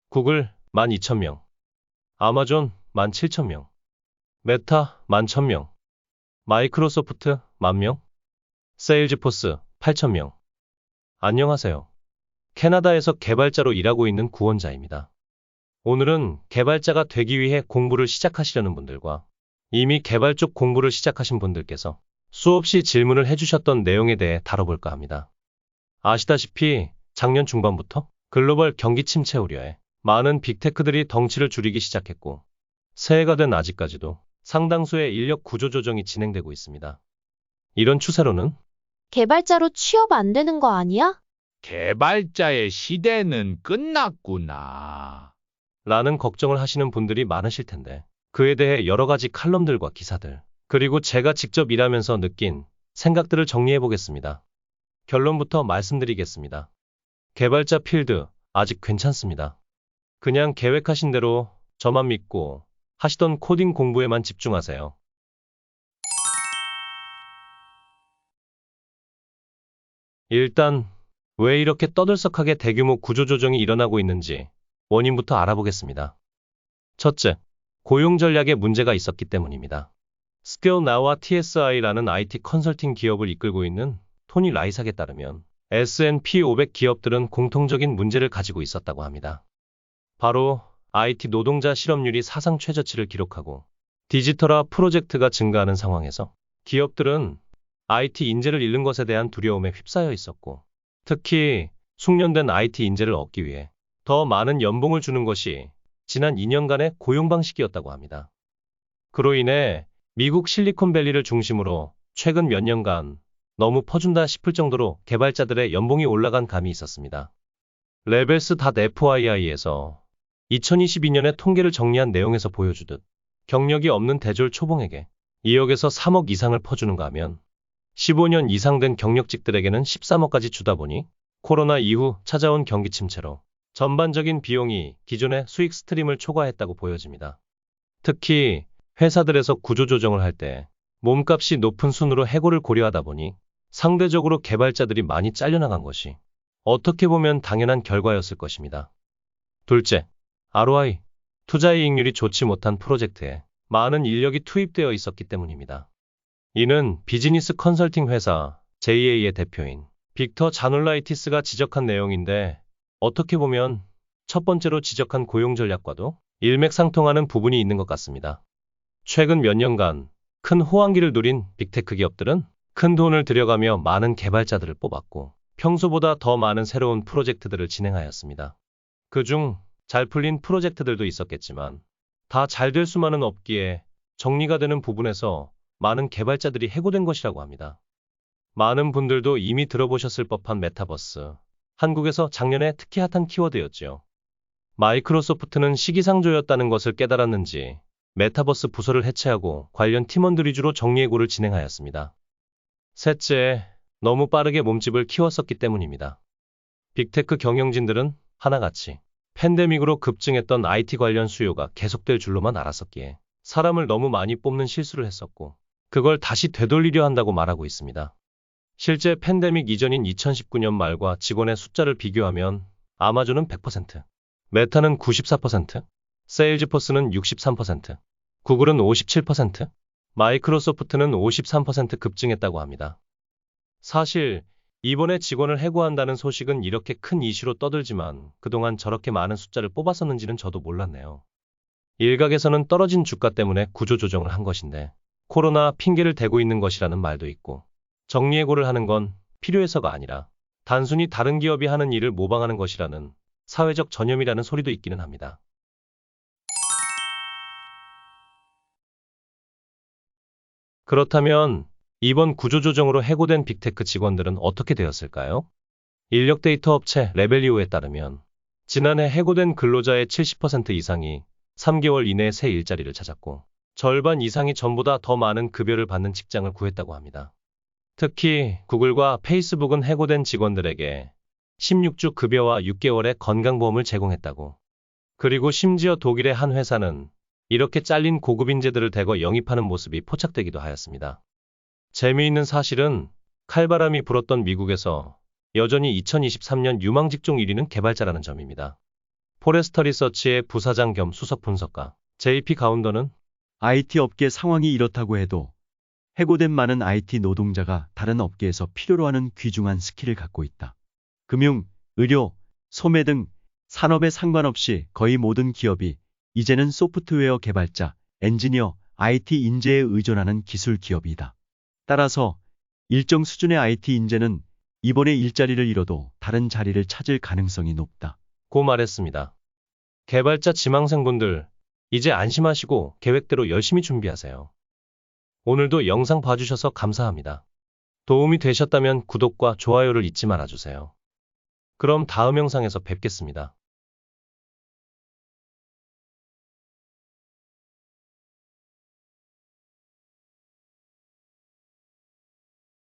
구글 12,000명, 아마존 17,000명, 메타 11,000명, 마이크로소프트 10,000명, 세일즈포스 8,000명. 안녕하세요. 캐나다에서 개발자로 일하고 있는 구원자입니다. 오늘은 개발자가 되기 위해 공부를 시작하시려는 분들과 이미 개발 쪽 공부를 시작하신 분들께서 수없이 질문을 해주셨던 내용에 대해 다뤄볼까 합니다. 아시다시피 작년 중반부터 글로벌 경기 침체 우려에 많은 빅테크들이 덩치를 줄이기 시작했고, 새해가 된 아직까지도 상당수의 인력 구조 조정이 진행되고 있습니다. 이런 추세로는 개발자로 취업 안 되는 거 아니야? 개발자의 시대는 끝났구나. 라는 걱정을 하시는 분들이 많으실 텐데, 그에 대해 여러 가지 칼럼들과 기사들, 그리고 제가 직접 일하면서 느낀 생각들을 정리해 보겠습니다. 결론부터 말씀드리겠습니다. 개발자 필드 아직 괜찮습니다. 그냥 계획하신 대로 저만 믿고 하시던 코딩 공부에만 집중하세요. 일단 왜 이렇게 떠들썩하게 대규모 구조조정이 일어나고 있는지 원인부터 알아보겠습니다. 첫째, 고용 전략에 문제가 있었기 때문입니다. 스케일나우와 TSI라는 IT 컨설팅 기업을 이끌고 있는 토니 라이삭에 따르면 S&P 500 기업들은 공통적인 문제를 가지고 있었다고 합니다. 바로 IT 노동자 실업률이 사상 최저치를 기록하고 디지털화 프로젝트가 증가하는 상황에서 기업들은 IT 인재를 잃는 것에 대한 두려움에 휩싸여 있었고, 특히 숙련된 IT 인재를 얻기 위해 더 많은 연봉을 주는 것이 지난 2년간의 고용 방식이었다고 합니다. 그로 인해 미국 실리콘밸리를 중심으로 최근 몇 년간 너무 퍼준다 싶을 정도로 개발자들의 연봉이 올라간 감이 있었습니다. 레벨스.FYI에서 2022년의 통계를 정리한 내용에서 보여주듯 경력이 없는 대졸 초봉에게 2억에서 3억 이상을 퍼주는가 하면 15년 이상 된 경력직들에게는 13억까지 주다 보니 코로나 이후 찾아온 경기 침체로 전반적인 비용이 기존의 수익 스트림을 초과했다고 보여집니다. 특히 회사들에서 구조조정을 할 때 몸값이 높은 순으로 해고를 고려하다 보니 상대적으로 개발자들이 많이 잘려나간 것이 어떻게 보면 당연한 결과였을 것입니다. 둘째, ROI, 투자이익률이 좋지 못한 프로젝트에 많은 인력이 투입되어 있었기 때문입니다. 이는 비즈니스 컨설팅 회사 JA의 대표인 빅터 자놀라이티스가 지적한 내용인데, 어떻게 보면 첫 번째로 지적한 고용 전략과도 일맥상통하는 부분이 있는 것 같습니다. 최근 몇 년간 큰 호황기를 누린 빅테크 기업들은 큰 돈을 들여가며 많은 개발자들을 뽑았고 평소보다 더 많은 새로운 프로젝트들을 진행하였습니다. 그중 잘 풀린 프로젝트들도 있었겠지만 다 잘 될 수만은 없기에 정리가 되는 부분에서 많은 개발자들이 해고된 것이라고 합니다. 많은 분들도 이미 들어보셨을 법한 메타버스. 한국에서 작년에 특히 핫한 키워드였죠. 마이크로소프트는 시기상조였다는 것을 깨달았는지 메타버스 부서를 해체하고 관련 팀원들 위주로 정리해고를 진행하였습니다. 셋째, 너무 빠르게 몸집을 키웠었기 때문입니다. 빅테크 경영진들은 하나같이 팬데믹으로 급증했던 IT 관련 수요가 계속될 줄로만 알았었기에 사람을 너무 많이 뽑는 실수를 했었고, 그걸 다시 되돌리려 한다고 말하고 있습니다. 실제 팬데믹 이전인 2019년 말과 직원의 숫자를 비교하면 아마존은 100%, 메타는 94%, 세일즈포스는 63%, 구글은 57%, 마이크로소프트는 53% 급증했다고 합니다. 사실 이번에 직원을 해고한다는 소식은 이렇게 큰 이슈로 떠들지만 그동안 저렇게 많은 숫자를 뽑았었는지는 저도 몰랐네요. 일각에서는 떨어진 주가 때문에 구조조정을 한 것인데 코로나 핑계를 대고 있는 것이라는 말도 있고, 정리해고를 하는 건 필요해서가 아니라 단순히 다른 기업이 하는 일을 모방하는 것이라는 사회적 전염이라는 소리도 있기는 합니다. 그렇다면 이번 구조조정으로 해고된 빅테크 직원들은 어떻게 되었을까요? 인력 데이터 업체 레벨리오에 따르면 지난해 해고된 근로자의 70% 이상이 3개월 이내에 새 일자리를 찾았고, 절반 이상이 전보다 더 많은 급여를 받는 직장을 구했다고 합니다. 특히 구글과 페이스북은 해고된 직원들에게 16주 급여와 6개월의 건강보험을 제공했다고. 그리고 심지어 독일의 한 회사는 이렇게 잘린 고급 인재들을 대거 영입하는 모습이 포착되기도 하였습니다. 재미있는 사실은 칼바람이 불었던 미국에서 여전히 2023년 유망직종 1위는 개발자라는 점입니다. 포레스터 리서치의 부사장 겸 수석 분석가 JP 가운더는 IT 업계 상황이 이렇다고 해도 해고된 많은 IT 노동자가 다른 업계에서 필요로 하는 귀중한 스킬을 갖고 있다. 금융, 의료, 소매 등 산업에 상관없이 거의 모든 기업이 이제는 소프트웨어 개발자, 엔지니어, IT 인재에 의존하는 기술 기업이다. 따라서 일정 수준의 IT 인재는 이번에 일자리를 잃어도 다른 자리를 찾을 가능성이 높다. 고 말했습니다. 개발자 지망생분들, 이제 안심하시고 계획대로 열심히 준비하세요. 오늘도 영상 봐주셔서 감사합니다. 도움이 되셨다면 구독과 좋아요를 잊지 말아주세요. 그럼 다음 영상에서 뵙겠습니다.